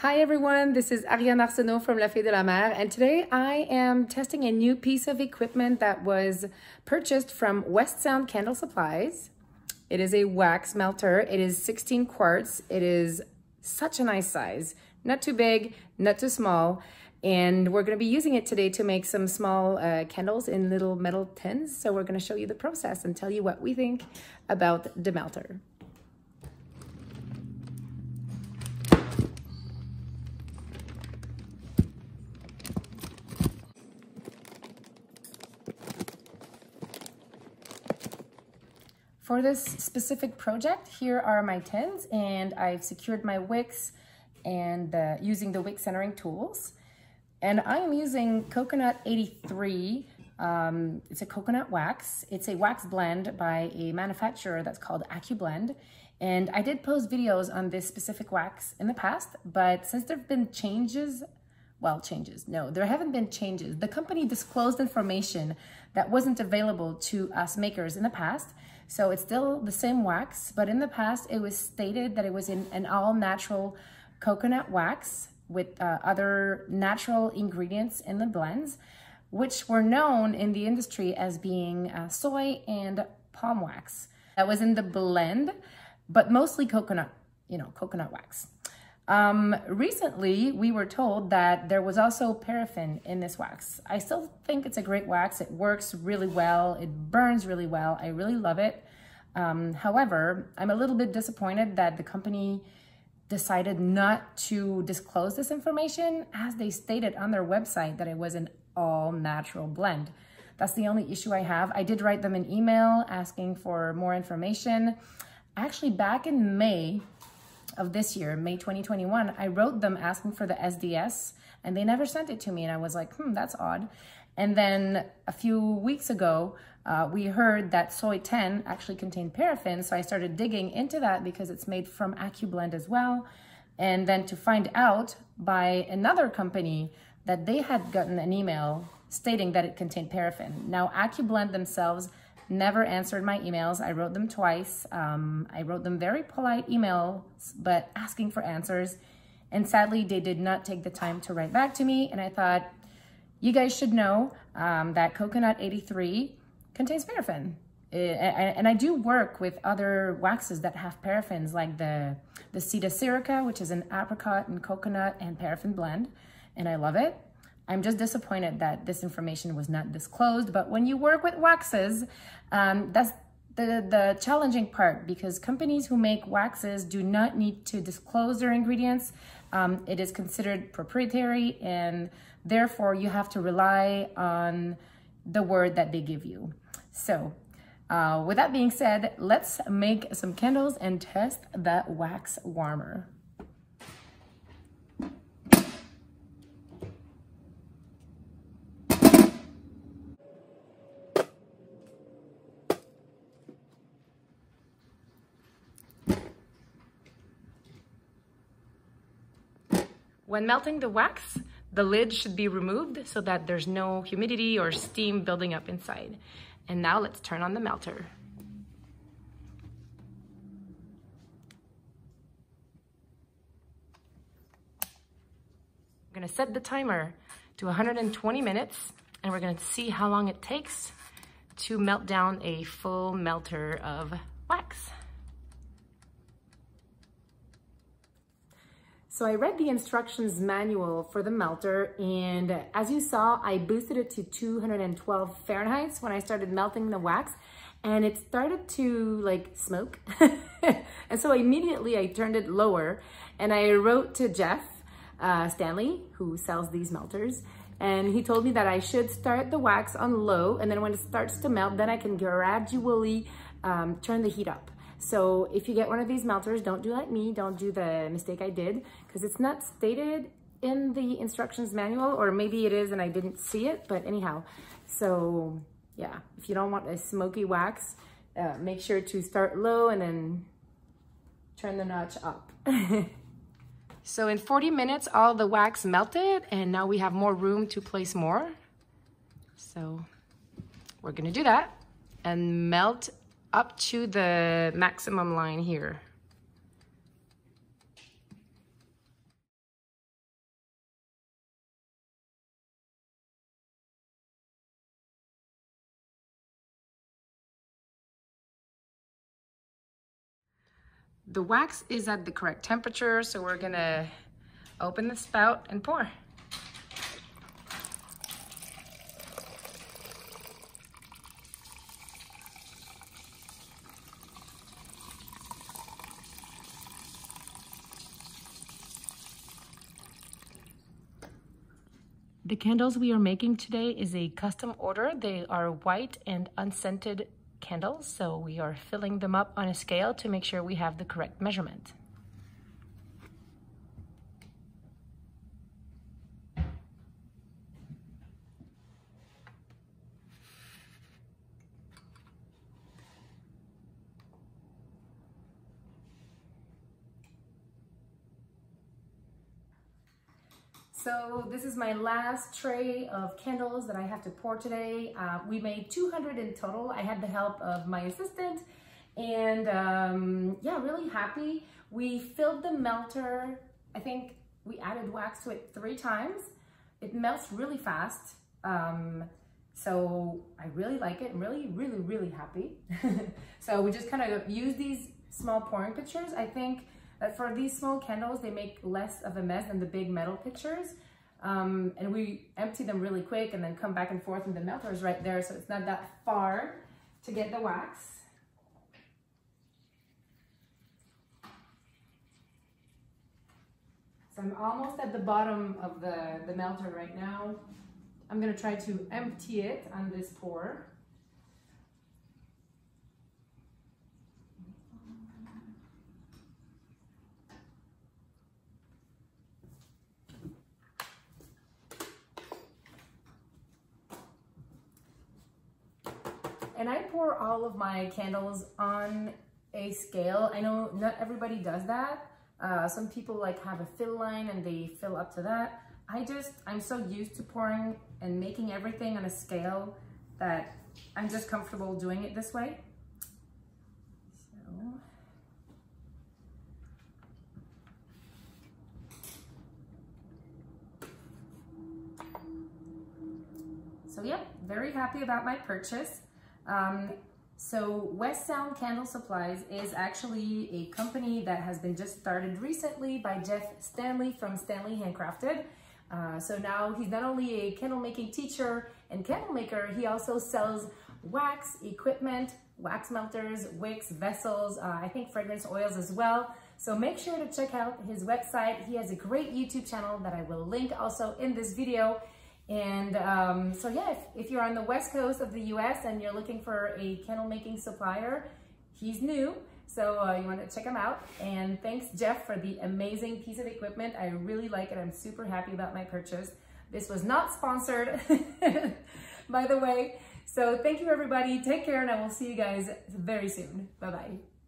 Hi everyone, this is Ariane Arsenault from La Fille de la Mer, and today I am testing a new piece of equipment that was purchased from West Sound Candle Supplies. It is a wax melter. It is 16 quarts. It is such a nice size, not too big, not too small, and we're going to be using it today to make some small candles in little metal tins. So we're going to show you the process and tell you what we think about the melter. For this specific project, here are my tins, and I've secured my wicks and using the wick centering tools. And I am using Coconut 83. It's a coconut wax. It's a wax blend by a manufacturer that's called Accu-Blend. And I did post videos on this specific wax in the past, but since there have been changes, there haven't been changes. The company disclosed information that wasn't available to us makers in the past. So it's still the same wax, but in the past it was stated that it was in an all-natural coconut wax with other natural ingredients in the blends, which were known in the industry as being soy and palm wax. That was in the blend, but mostly coconut, coconut wax. Recently, we were told that there was also paraffin in this wax. I still think it's a great wax. It works really well. It burns really well. I really love it. However, I'm a little bit disappointed that the company decided not to disclose this information, as they stated on their website that it was an all-natural blend. That's the only issue I have. I did write them an email asking for more information. Actually, back in May of this year, May 2021, I wrote them asking for the SDS, and they never sent it to me, and I was like, that's odd. And then a few weeks ago, we heard that soy 10 actually contained paraffin, so I started digging into that because it's made from Accu-Blend as well. And then to find out by another company that they had gotten an email stating that it contained paraffin. Now, Accu-Blend themselves never answered my emails. I wrote them twice. I wrote them very polite emails, but asking for answers. And sadly, they did not take the time to write back to me. And I thought, you guys should know that Coconut 83 contains paraffin. And I do work with other waxes that have paraffins, like the Sita Sirica, which is an apricot and coconut and paraffin blend. And I love it. I'm just disappointed that this information was not disclosed. But when you work with waxes, that's the challenging part, because companies who make waxes do not need to disclose their ingredients. It is considered proprietary, and therefore you have to rely on the word that they give you. So with that being said, let's make some candles and test that wax warmer. When melting the wax, the lid should be removed so that there's no humidity or steam building up inside. And now let's turn on the melter. We're gonna set the timer to 120 minutes, and we're gonna see how long it takes to melt down a full melter of wax. So I read the instructions manual for the melter, and as you saw, I boosted it to 212 Fahrenheit when I started melting the wax, and it started to smoke. And so immediately I turned it lower, and I wrote to Jeff Standley, who sells these melters, and he told me that I should start the wax on low, and then when it starts to melt, then I can gradually turn the heat up. So if you get one of these melters, don't do like me, don't do the mistake I did, because it's not stated in the instructions manual, or maybe it is and I didn't see it, but anyhow. So yeah, if you don't want a smoky wax, make sure to start low and then turn the notch up. So in 40 minutes, all the wax melted, and now we have more room to place more. So we're gonna do that and melt up to the maximum line here. The wax is at the correct temperature, so we're gonna open the spout and pour. The candles we are making today is a custom order. They are white and unscented candles, so we are filling them up on a scale to make sure we have the correct measurement. So this is my last tray of candles that I have to pour today. We made 200 in total. I had the help of my assistant and yeah, really happy. We filled the melter. I think we added wax to it 3 times. It melts really fast. So I really like it. I'm really happy. So we just kind of use these small pouring pitchers. I think that for these small candles, they make less of a mess than the big metal pitchers. And we empty them really quick and then come back and forth, and the melter is right there, so it's not that far to get the wax. So I'm almost at the bottom of the melter right now. I'm gonna try to empty it on this pour. And I pour all of my candles on a scale. I know not everybody does that. Some people like have a fill line and they fill up to that. I'm so used to pouring and making everything on a scale that I'm just comfortable doing it this way. So yeah, very happy about my purchase. So West Sound Candle Supplies is actually a company that has been just started recently by Standley from Standley Handcrafted. So now he's not only a candle making teacher and candle maker, he also sells wax equipment, wax melters, wicks, vessels, I think fragrance oils as well. So make sure to check out his website. He has a great YouTube channel that I will link also in this video. And so yeah, if you're on the west coast of the US and you're looking for a candle making supplier, he's new. So you want to check him out. And thanks, Jeff, for the amazing piece of equipment. I really like it. I'm super happy about my purchase. This was not sponsored, by the way. So thank you, everybody. Take care, and I will see you guys very soon. Bye-bye.